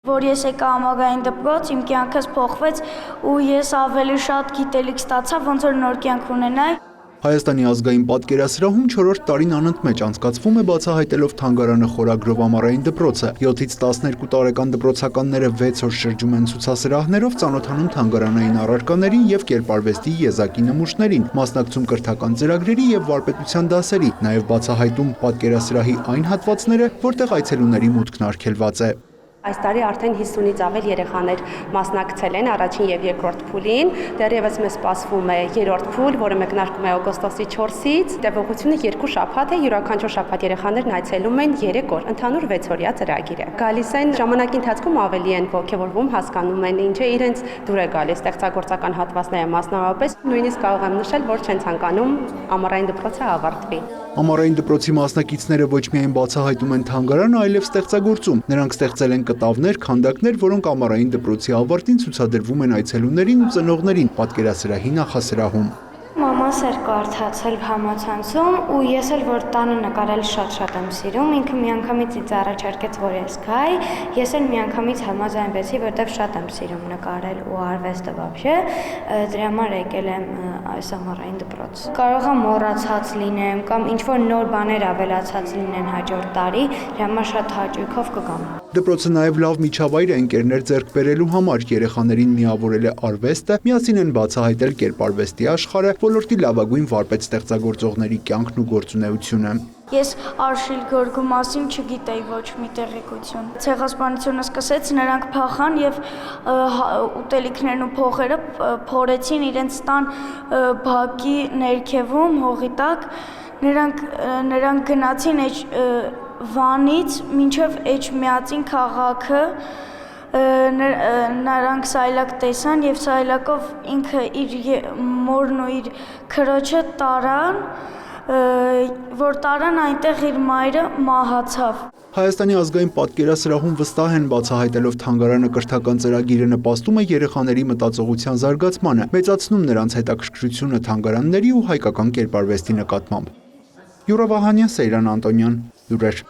Որ ես եկա համագային դպրոց, իմ կյանքս փոխվեց ու ես ավելի շատ գիտելիք ստացա, ոնց որ նոր կյանք ունենայի։ Հայաստանի ազգային պատկերասրահում 4-րդ տարին անընդմեջ անցկացվում է բացահայտելով թանգարանը խորագրով ամառային դպրոցը։ 7-ից 12 տարեկան դպրոցականները 6 օր շրջում են ցուցասրահներով, ծանոթանում թանգարանային առարկաներին եւ կերպարվեստի եզակի նմուշներին, մասնակցում կրթական ծրագրերի եւ վարպետության դասերի, նաեւ բացահայտում պատկերասրահի այն հատվածները, որտեղ այցելուների մուտքն արգելված է։ Այս տարի արդեն 50-ից ավել երեխաներ մասնակցել են առաջին եւ երկրորդ փուլին, դեռևս մեզ սպասվում է երրորդ փուլ, որը մեկնարկում է օգոստոսի 4-ից, տևողությունը 2 շաբաթ է, յուրաքանչյուր շաբաթ երեխաներն այցելում են 3 օր, ընդհանուր 6 օրյա ծրագիր է։ Գալիս են ժամանակի ընթացքում ավելի են ողջևորվում, հասկանում են ինչ է իրենց դուր է գալիս ստեղծագործական հատվածները մասնավորապես, նույնիսկ կարող եմ նշել, որ չեն ցանկանում ամառային դպրոցը ավարտվի։ Ամառային դպրոցի մասնակիցները ոչ միայն բացահայտում են թանգարանը, այլև ստեղծագործում։ Նրանք ստեղծել են կտավներ, քանդակներ, որոնք ամառային դպրոցի ավարտին ցուցադրվում են այցելուներին ու ծնողներին պատկերասրահի նախասրահում։ Մամանս էր կարդացել համացանցում ու ես էլ որ տանը նկարել շատ եմ սիրում, ինքը միանգամից ինձ առաջարկեց, որ ես գայի, ես էլ միանգամից համաձայնվեցի, որտեղ շատ եմ սիրում նկարել ու արվեստը вообще, դրա համար եկել եմ այս ամառային դպրոց։ Կարող եմ մոռացած լինեմ կամ ինչ որ նոր բաներ ավելացած լինեն հաջորդ տարի, դրա համար շատ հաճույքով կգամ։ Դպրոցը նաև լավ միջավայր է ընկերներ ձեռք բերելու համար, երեխաներին միավորել է արվեստը, միասին են բացահայտել կերպարվեստի աշխարհը, ոլորտի լավագույն վարպետ ստեղծագործողների կյանքն ու գործունեությունը։ Ես Արշիլ Գորգու մասին չգիտեի ոչ մի տեղեկություն։ Ցեղասպանությունը սկսեց, նրանք փախան եւ ուտելիքներն ու փողերը փորեցին իրենց տան բակի ներքևում, հողի տակ։ Նրանք գնացին Վանից մինչև Էջմիածին քաղաքը, նրանք սայլակ տեսան եւ սայլակով ինքը իր մորն ու իր քրոջը տարան, որ տարան այնտեղ իր մայրը մահացավ։ Հայաստանի ազգային պատկերասրահում վստահ են բացահայտելով թանգարանը կրթական ծրագիրը նպաստում է երեխաների մտածողության զարգացմանը, մեծացնում նրանց հետաքրքրությունը թանգարանների ու հայկական կերպարվեստի նկատմամբ։ Յուրա Վահանյան, Սեյրան Անտոնյան, լուրեր։